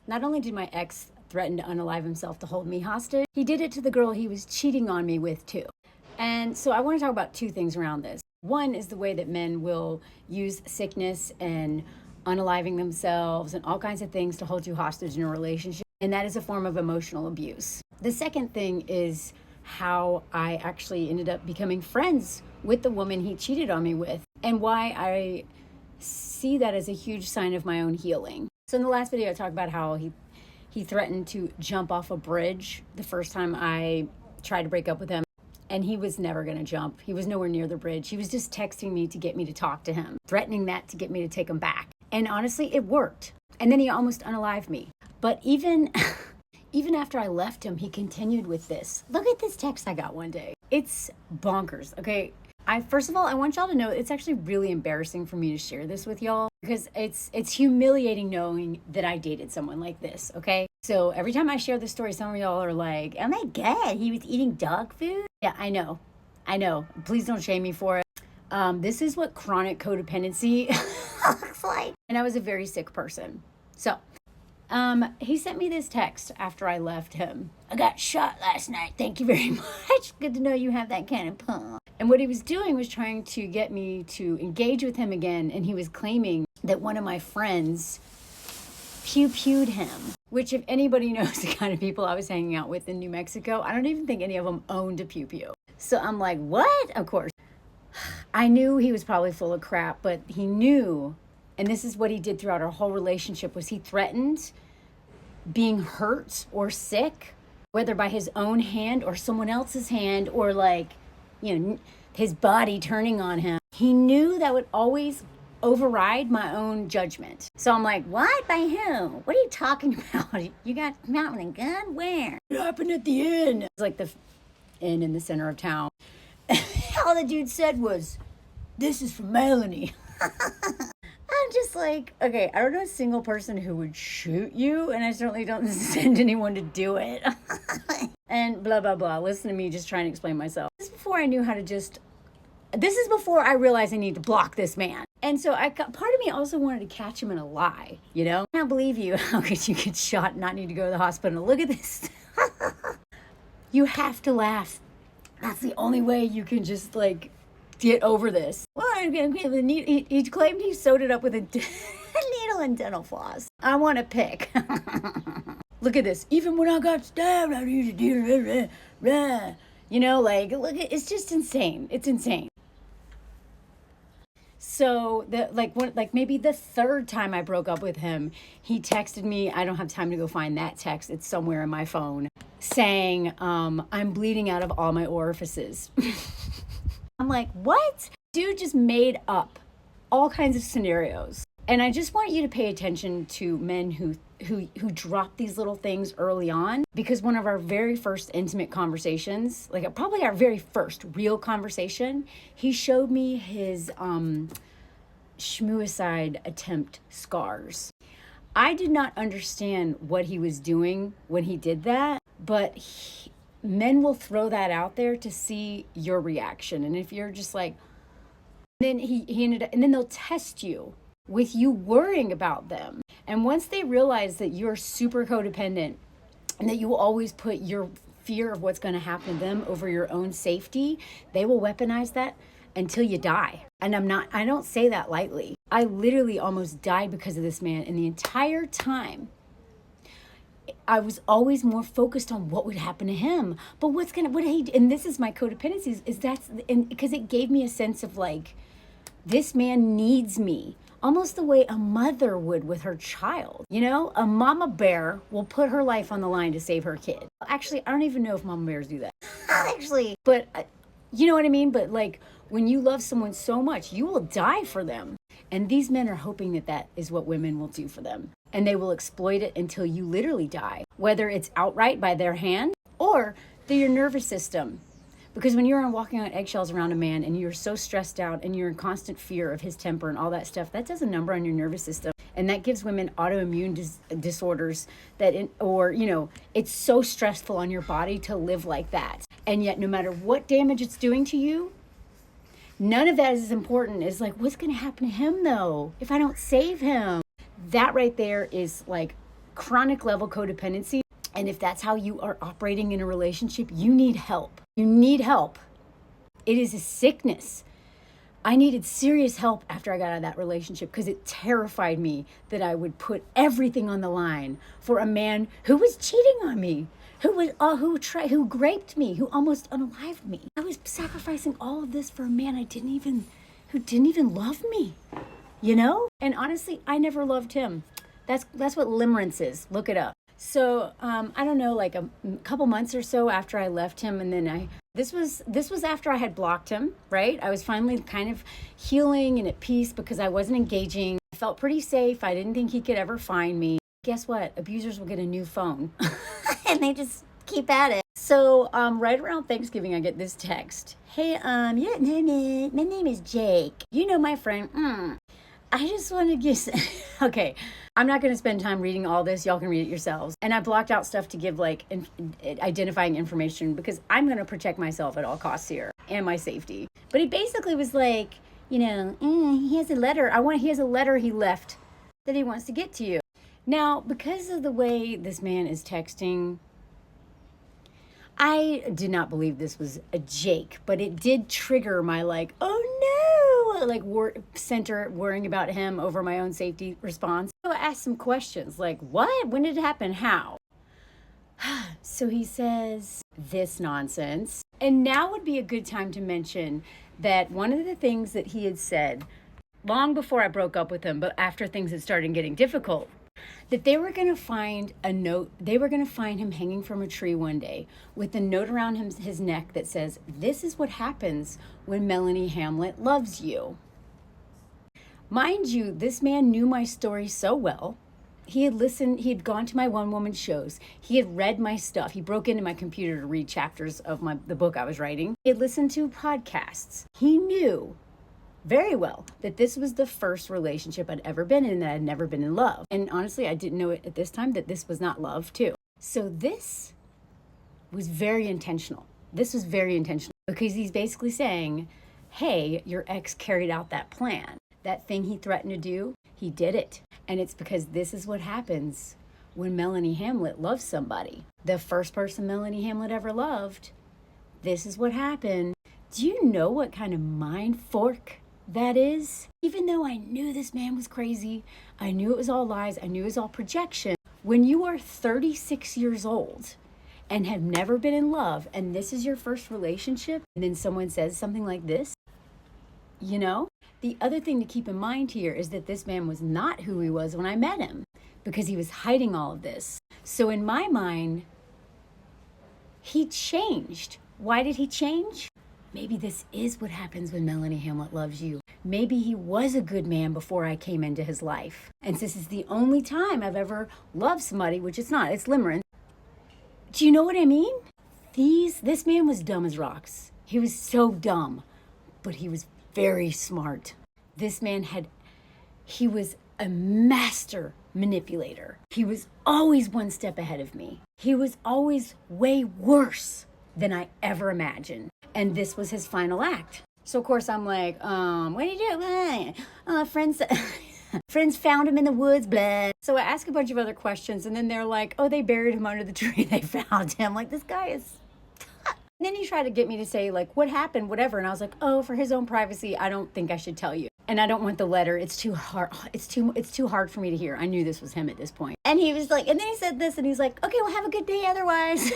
Not only did my ex threaten to unalive himself to hold me hostage, he did it to the girl he was cheating on me with too. And so I want to talk about two things around this. One is the way that men will use sickness and unaliving themselves and all kinds of things to hold you hostage in a relationship. And that is a form of emotional abuse. The second thing is how I actually ended up becoming friends with the woman he cheated on me with, and why I see that as a huge sign of my own healing. So in the last video, I talked about how he threatened to jump off a bridge the first time I tried to break up with him. And he was never going to jump. He was nowhere near the bridge. He was just texting me to get me to talk to him, threatening that to get me to take him back. And honestly, it worked. And then he almost unalived me. But even after I left him, he continued with this. Look at this text I got one day. It's bonkers, okay? First of all, I want y'all to know it's actually really embarrassing for me to share this with y'all, because it's humiliating knowing that I dated someone like this, okay? So every time I share this story, some of y'all are like, oh my God, he was eating dog food? Yeah, I know. Please don't shame me for it. This is what chronic codependency looks like. And I was a very sick person. So he sent me this text after I left him. I got shot last night. Thank you very much. Good to know you have that kind of pump. And what he was doing was trying to get me to engage with him again. And he was claiming that one of my friends pew-pewed him, which if anybody knows the kind of people I was hanging out with in New Mexico, I don't even think any of them owned a pew-pew. So I'm like, what? Of course. I knew he was probably full of crap, but he knew, and this is what he did throughout our whole relationship, was he threatened being hurt or sick, whether by his own hand or someone else's hand, or his body turning on him. He knew that would always override my own judgment. So I'm like, what? By who? What are you talking about? You got mounting a gun? Where? It happened at the inn. It's like the inn in the center of town. All the dude said was, this is from Melanie. I'm just like, okay, I don't know a single person who would shoot you, and I certainly don't send anyone to do it. And blah, blah, blah. Listen to me just trying to explain myself. This is before I knew how to this is before I realized I need to block this man. And so part of me also wanted to catch him in a lie, I can't believe you. How could you get shot and not need to go to the hospital? Look at this. You have to laugh. That's the only way you can just get over this. Well, he claimed he sewed it up with a needle and dental floss. I want to pick. Look at this. Even when I got stabbed, I used to look at, it's just insane. It's insane. So maybe the third time I broke up with him, he texted me. I don't have time to go find that text. It's somewhere in my phone, saying, I'm bleeding out of all my orifices. I'm like, what? Dude just made up all kinds of scenarios. And I just want you to pay attention to men who drop these little things early on, because one of our very first intimate conversations, probably our very first real conversation, he showed me his schmuicide attempt scars. I did not understand what he was doing when he did that, but men will throw that out there to see your reaction. And if you're just like, then he ended up, and then they'll test you with you worrying about them. And once they realize that you're super codependent and that you will always put your fear of what's going to happen to them over your own safety, they will weaponize that until you die. And I don't say that lightly. I literally almost died because of this man. And the entire time, I was always more focused on what would happen to him. But and this is my codependency, because it gave me a sense of this man needs me. Almost the way a mother would with her child. A mama bear will put her life on the line to save her kid. Actually, I don't even know if mama bears do that. But you know what I mean? But when you love someone so much, you will die for them. And these men are hoping that is what women will do for them. And they will exploit it until you literally die, whether it's outright by their hand or through your nervous system. Because when you're walking on eggshells around a man and you're so stressed out and you're in constant fear of his temper and all that stuff, that does a number on your nervous system. And that gives women autoimmune disorders it's so stressful on your body to live like that. And yet, no matter what damage it's doing to you, none of that is as important as what's going to happen to him though if I don't save him? That right there is chronic level codependency. And if that's how you are operating in a relationship, you need help. You need help. It is a sickness. I needed serious help after I got out of that relationship because it terrified me that I would put everything on the line for a man who was cheating on me, who raped me, who almost unalived me. I was sacrificing all of this for a man who didn't even love me, you know? And honestly, I never loved him. That's what limerence is. Look it up. So I don't know, like a couple months or so after I left him, and then this was after I had blocked him, right? I was finally kind of healing and at peace because I wasn't engaging. I felt pretty safe. I didn't think he could ever find me. Guess what? Abusers will get a new phone, and they just keep at it. So right around Thanksgiving, I get this text. Hey, yeah, my name is Jake. You know my friend. I just want to give... Okay, I'm not going to spend time reading all this. Y'all can read it yourselves. And I blocked out stuff to give, like, identifying information because I'm going to protect myself at all costs here and my safety. But he basically was like, you know, he has a letter. He has a letter he left that he wants to get to you. Now, because of the way this man is texting, I did not believe this was a Jake, but it did trigger my, like, oh no, like worrying about him over my own safety response. So I asked some questions like, what? When did it happen? How? So he says this nonsense. And now would be a good time to mention that one of the things that he had said long before I broke up with him, but after things had started getting difficult, that they were going to find a note. They were going to find him hanging from a tree one day with a note around his neck that says, this is what happens when Melanie Hamlet loves you. Mind you, this man knew my story so well. He had gone to my one-woman shows. He had read my stuff. He broke into my computer to read chapters of the book I was writing. He had listened to podcasts. He knew very well that this was the first relationship I'd ever been in, that I'd never been in love. And honestly, I didn't know it at this time that this was not love too. So this was very intentional. This was very intentional because he's basically saying, hey, your ex carried out that plan. That thing he threatened to do, he did it. And it's because this is what happens when Melanie Hamlet loves somebody. The first person Melanie Hamlet ever loved, this is what happened. Do you know what kind of mind fork that is? Even though I knew this man was crazy, I knew it was all lies, I knew it was all projection. When you are 36 years old and have never been in love, and this is your first relationship, and then someone says something like this, you know? The other thing to keep in mind here is that this man was not who he was when I met him because he was hiding all of this. So in my mind, he changed. Why did he change? Maybe this is what happens when Melanie Hamlet loves you. Maybe he was a good man before I came into his life. And this is the only time I've ever loved somebody, which it's not, it's limerence. Do you know what I mean? This man was dumb as rocks. He was so dumb, but he was very smart. This man he was a master manipulator. He was always one step ahead of me. He was always way worse than I ever imagined. And this was his final act. So of course I'm like, what do you do? Friends found him in the woods, blah. So I ask a bunch of other questions and then they're like, oh, they buried him under the tree. They found him. Like, this guy is... And then he tried to get me to say, like, what happened, whatever. And I was like, oh, for his own privacy, I don't think I should tell you. And I don't want the letter. It's too hard. It's too hard for me to hear. I knew this was him at this point. And he was like, and then he said this, and he's like, okay, well, have a good day otherwise.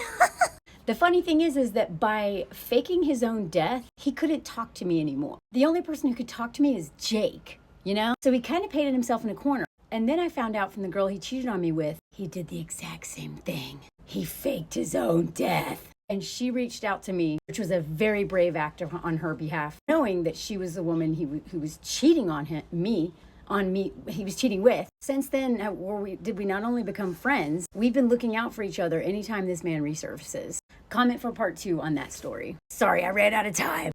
The funny thing is that by faking his own death, he couldn't talk to me anymore. The only person who could talk to me is Jake, you know? So he kind of painted himself in a corner. And then I found out from the girl he cheated on me with, he did the exact same thing. He faked his own death. And she reached out to me, which was a very brave act on her behalf, knowing that she was the woman who was cheating on me, he was cheating with. Since then, did we not only become friends, we've been looking out for each other anytime this man resurfaces. Comment for part 2 on that story. Sorry, I ran out of time.